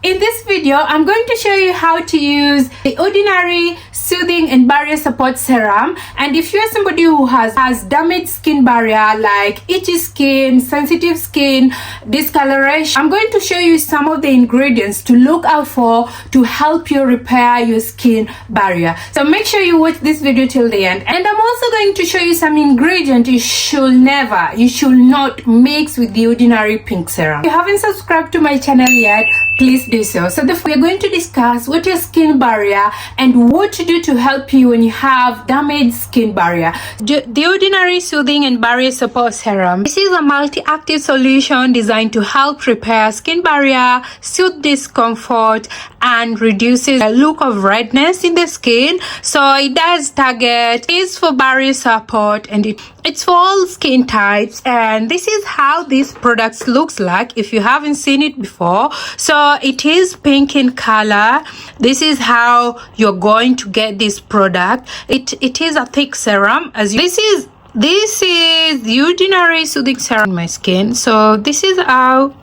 In this video, I'm going to show you how to use the Ordinary Soothing and Barrier Support Serum. And if you're somebody who has damaged skin barrier like itchy skin, sensitive skin, discoloration, I'm going to show you some of the ingredients to look out for to help you repair your skin barrier. So make sure you watch this video till the end. And I'm also going to show you some ingredients you should not mix with the Ordinary Pink Serum. If you haven't subscribed to my channel yet, please do so. So we're going to discuss what your skin barrier and what to do to help you when you have damaged skin barrier. The Ordinary Soothing and Barrier Support Serum. This is a multi-active solution designed to help repair skin barrier, soothe discomfort, and reduces the look of redness in the skin. So it does target, is for barrier support, and it's for all skin types. And this is how this product looks like if you haven't seen it before. So it is pink in color. This is how you're going to get this product. It is a thick serum. This is the Ordinary Soothing Serum in my skin. So this is how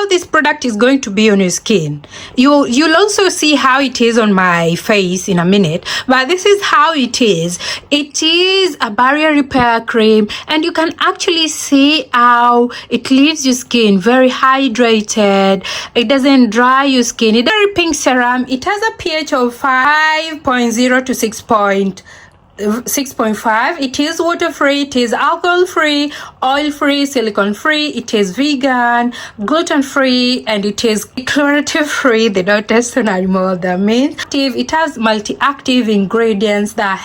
this product is going to be on your skin. You'll also see how it is on my face in a minute, but this is how it is. It is a barrier repair cream, and you can actually see how it leaves your skin very hydrated. It doesn't dry your skin. It's a very pink serum. It has a pH of 5.0 to 6.5. It is water free, it is alcohol free, oil free, silicone free, it is vegan, gluten free, and it is chlorinated free. They don't test on animals. That means it has multi-active ingredients that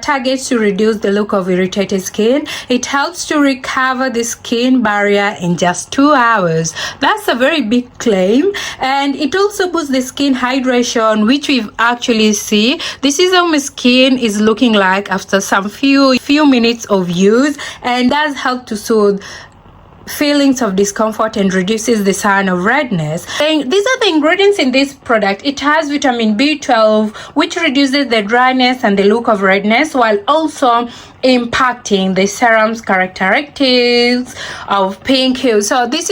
targets to reduce the look of irritated skin. It helps to recover the skin barrier in just 2 hours. That's a very big claim. And it also boosts the skin hydration, which we've actually see. This is how my skin is looking like after some few minutes of use, and does help to soothe feelings of discomfort and reduces the sign of redness. And these are the ingredients in this product. It has vitamin B12, which reduces the dryness and the look of redness, while also impacting the serum's characteristics of pink hue. So this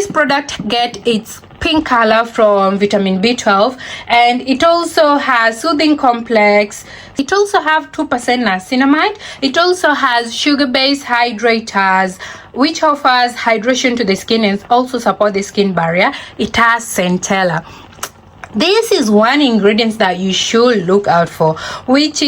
product get its pink color from vitamin B12, and it also has soothing complex. It also have 2% niacinamide. It also has sugar-based hydrators, which offers hydration to the skin and also support the skin barrier. It has centella. This is one ingredient that you should look out for, which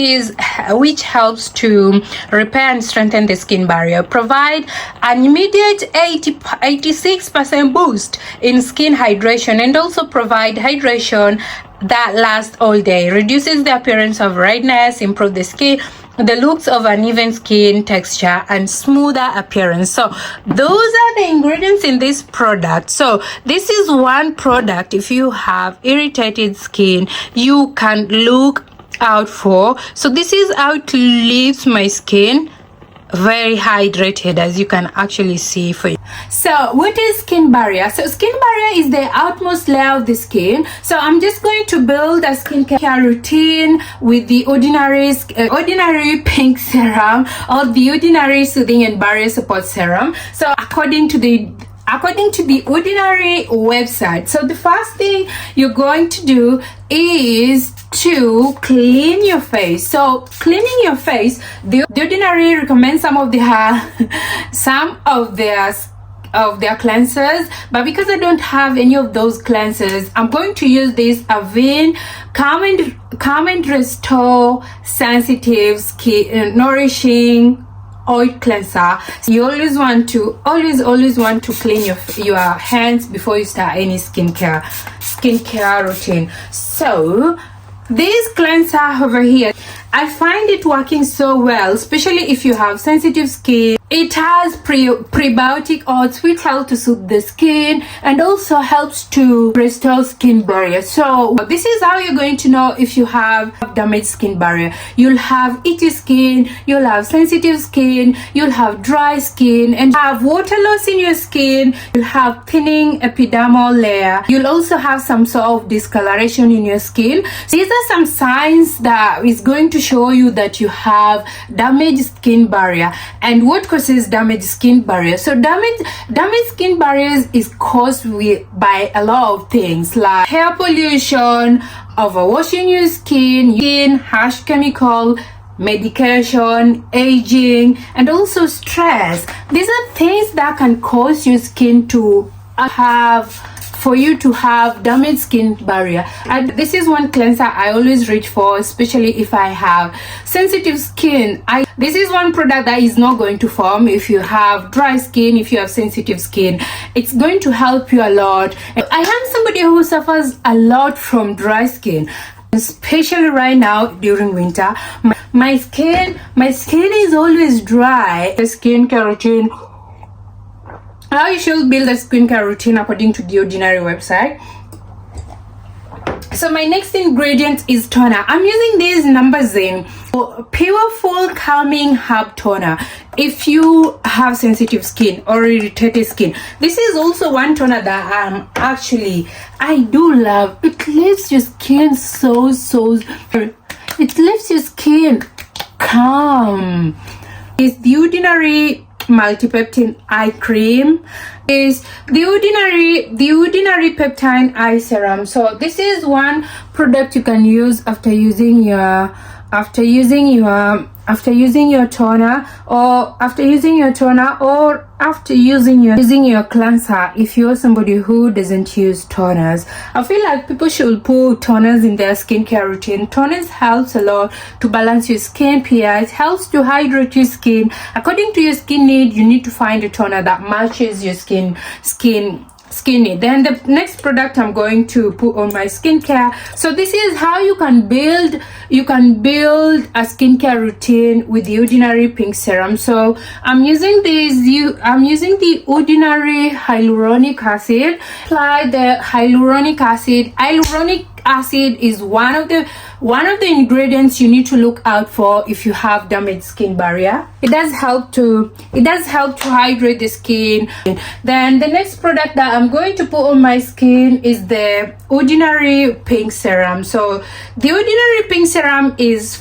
helps to repair and strengthen the skin barrier, provide an immediate 86% boost in skin hydration, and also provide hydration that lasts all day, reduces the appearance of redness, improve the skin, the looks of uneven skin texture, and smoother appearance. So those are the ingredients in this product. So this is one product if you have irritated skin you can look out for. So this is how it leaves my skin very hydrated, as you can actually see for you. So what is skin barrier? So skin barrier is the outermost layer of the skin. So I'm just going to build a skincare routine with the Ordinary Pink Serum, or the Ordinary Soothing and Barrier Support Serum. So according to the Ordinary website, so the first thing you're going to do is to clean your face. So cleaning your face, the Ordinary recommends some of their cleansers, but because I don't have any of those cleansers, I'm going to use this Avene Calm and Restore Sensitive Skin Nourishing Oil Cleanser. So you always want to clean your hands before you start any skincare routine. So this cleanser over here, I find it working so well, especially if you have sensitive skin. It has prebiotic oils which help to soothe the skin and also helps to restore skin barrier. So this is how you're going to know if you have damaged skin barrier. You'll have itchy skin, you'll have sensitive skin, you'll have dry skin, and have water loss in your skin. You'll have thinning epidermal layer. You'll also have some sort of discoloration in your skin. So these are some signs that is going to show you that you have damaged skin barrier and what causes damaged skin barrier. So damaged skin barriers is caused by a lot of things like hair pollution, overwashing your skin, harsh chemical, medication, aging, and also stress. These are things that can cause your skin to have damaged skin barrier. And this is one cleanser I always reach for, especially if I have sensitive skin. This is one product that is not going to form if you have dry skin, if you have sensitive skin. It's going to help you a lot. I am somebody who suffers a lot from dry skin, especially right now during winter. My skin is always dry. The skincare routine. How you should build a skincare routine according to the Ordinary website. So my next ingredient is toner. I'm using these numbers in Powerful Calming Herb Toner. If you have sensitive skin or irritated skin, this is also one toner that I do love. It leaves your skin it leaves your skin calm. It's the Ordinary Multi-Peptide eye cream, is the ordinary peptide eye serum. So this is one product you can use after using your toner, or after using your cleanser. If you're somebody who doesn't use toners, I feel like people should put toners in their skincare routine. Toners helps a lot to balance your skin pH. It helps to hydrate your skin. According to your skin need, you need to find a toner that matches your skin need. Then the next product I'm going to put on my skincare. So this is how you can build a skincare routine with the Ordinary Pink Serum. So I'm using the Ordinary hyaluronic acid. Apply the hyaluronic acid. Hyaluronic acid is one of the ingredients you need to look out for if you have damaged skin barrier. It does help to hydrate the skin. Then the next product that I'm going to put on my skin is the Ordinary Pink Serum. So the Ordinary Pink Serum is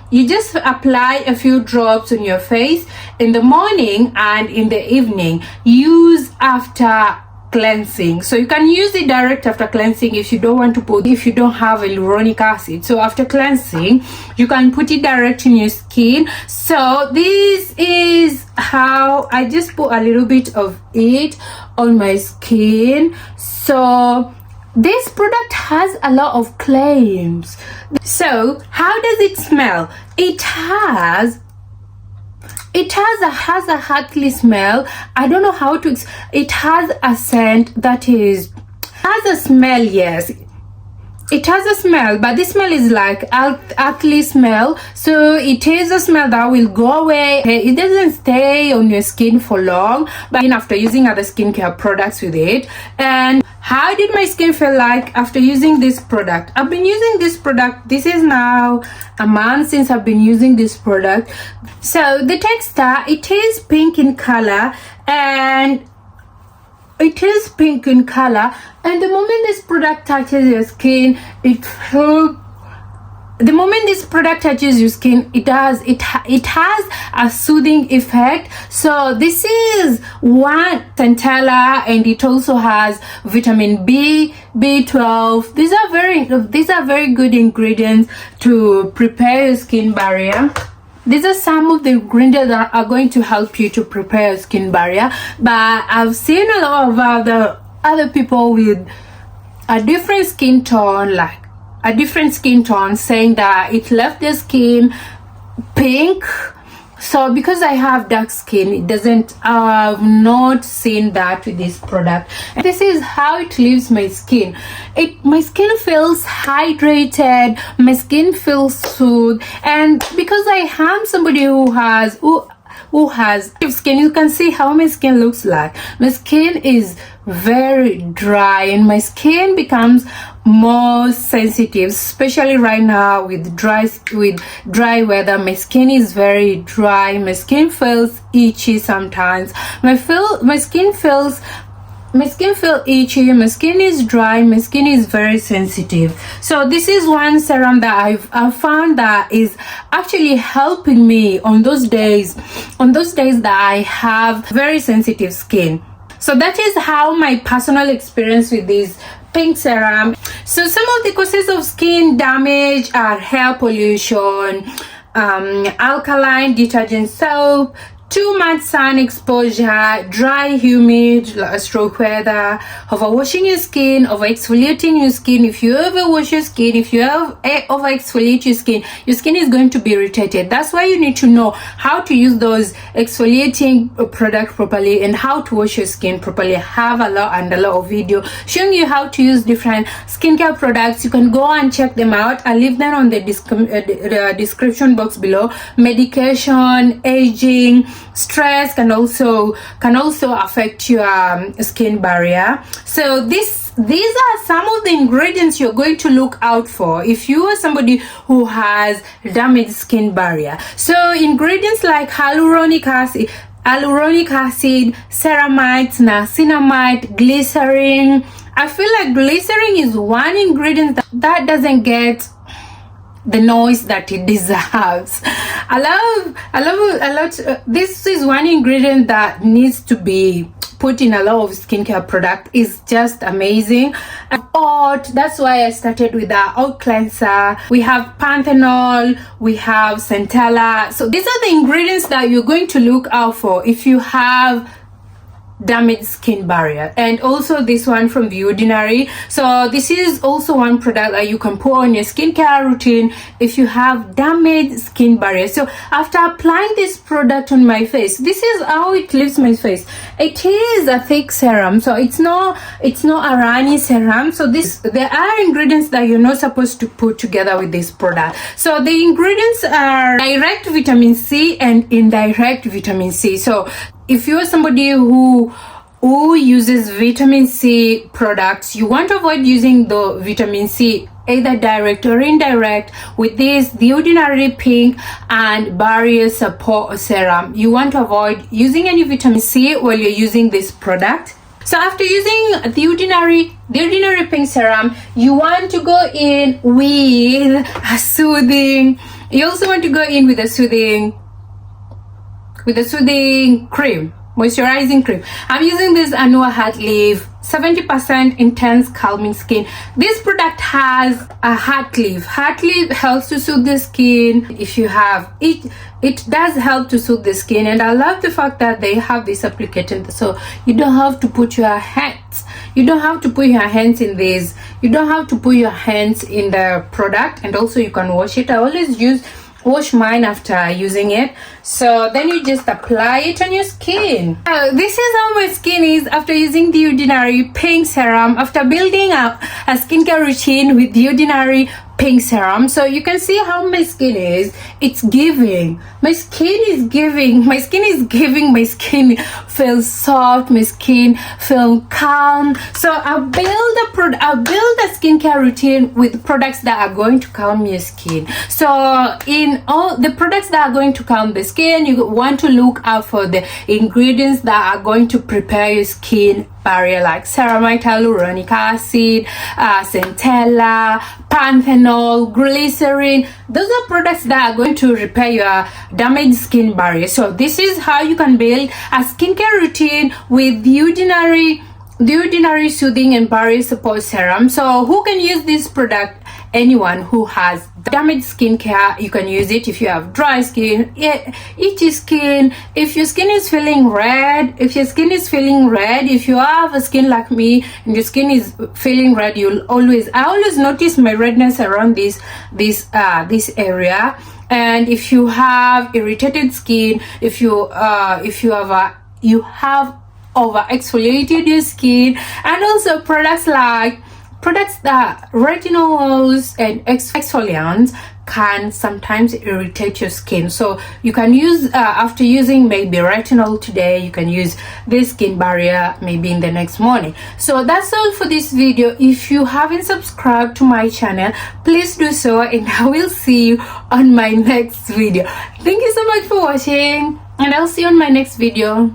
you just apply a few drops on your face in the morning and in the evening. Use after cleansing. So you can use it direct after cleansing if you don't have hyaluronic acid. So after cleansing, you can put it direct in your skin. So this is how I just put a little bit of it on my skin. So this product has a lot of claims. So how does it smell? It has a heartly smell. I don't know how to. It has a scent that has a smell. Yes, it has a smell, but this smell is like earthly smell. So it is a smell that will go away. It doesn't stay on your skin for long. But after using other skincare products with it, and how did my skin feel like after using this product? I've been using this product. This is now a month since I've been using this product. So the texture, it is pink in color, and the moment this product touches your skin, it has a soothing effect. So this is one centella, and it also has vitamin B, B12. These are very good ingredients to prepare your skin barrier. These are some of the ingredients that are going to help you to prepare your skin barrier. But I've seen a lot of other people with a different skin tone, saying that it left their skin pink. So because I have dark skin, I've not seen that with this product. And this is how it leaves my skin. My skin feels hydrated, my skin feels soothed, and because I am somebody who has skin, you can see how my skin looks like. My skin is very dry, and my skin becomes more sensitive, especially right now with dry weather. My skin is very dry. My skin feels itchy sometimes. My skin feels my skin feel itchy, my skin is dry, my skin is very sensitive. So this is one serum that I've found that is actually helping me on those days that I have very sensitive skin. So that is how my personal experience with this pink serum. So some of the causes of skin damage are hair pollution, alkaline detergent soap, too much sun exposure, dry, humid, stroke weather, overwashing your skin, over exfoliating your skin. If you overwash your skin, if you over exfoliate your skin is going to be irritated. That's why you need to know how to use those exfoliating products properly and how to wash your skin properly. I have a lot of video showing you how to use different skincare products. You can go and check them out. I'll leave them on the description box below. Medication, aging, stress can also affect your skin barrier. So these are some of the ingredients you're going to look out for if you are somebody who has damaged skin barrier. So ingredients like hyaluronic acid, ceramides, niacinamide, glycerin. I feel like glycerin is one ingredient that doesn't get the noise that it deserves. I love this is one ingredient that needs to be put in a lot of skincare product. Is just amazing. That's why I started with the oat cleanser. We have panthenol, we have centella. So these are the ingredients that you're going to look out for if you have damaged skin barrier. And also this one from The Ordinary. So this is also one product that you can put on your skincare routine if you have damaged skin barrier. So after applying this product on my face, this is how it leaves my face. It is a thick serum, so it's not a runny serum. So there are ingredients that you're not supposed to put together with this product. So the ingredients are direct vitamin C and indirect vitamin C. So if you're somebody who uses vitamin C products, you want to avoid using the vitamin C either direct or indirect. With this The Ordinary Pink and Barrier Support Serum, you want to avoid using any vitamin C while you're using this product. So after using the ordinary pink serum, you want to go in with a soothing. You also want to go in with a soothing cream, moisturizing cream. I'm using this Anua Heart Leaf 70% intense calming skin. This product has a heart leaf. Heart leaf helps to soothe the skin. If you have it does help to soothe the skin. And I love the fact that they have this applicator, so you don't have to put your hands. You don't have to put your hands in this. You don't have to put your hands in the product. And also you can wash it. I always wash mine after using it. So then you just apply it on your skin. This is how my skin is after using The Ordinary Pink Serum, after building up a skincare routine with The Ordinary Pink Serum. So you can see how my skin is. It's giving. My skin is giving. My skin feels soft. My skin feels calm. So I'll build a skincare routine with products that are going to calm your skin. So in all the products that are going to calm the skin, you want to look out for the ingredients that are going to prepare your skin barrier, like ceramide, hyaluronic acid, centella, panthenol, glycerin. Those are products that are going to repair your damaged skin barrier. So this is how you can build a skincare routine with The Ordinary Soothing and Barrier Support Serum. So who can use this product? Anyone who has damaged skincare, you can use it. If you have dry skin, itchy skin, if your skin is feeling red, if you have a skin like me and your skin is feeling red, I always notice my redness around this area. And if you have irritated skin, if you have over exfoliated your skin, and also products that retinols and exfoliants can sometimes irritate your skin. So you can use after using maybe retinol today, you can use this skin barrier maybe in the next morning. So that's all for this video. If you haven't subscribed to my channel, please do so, and I will see you on my next video. Thank you so much for watching, and I'll see you on my next video.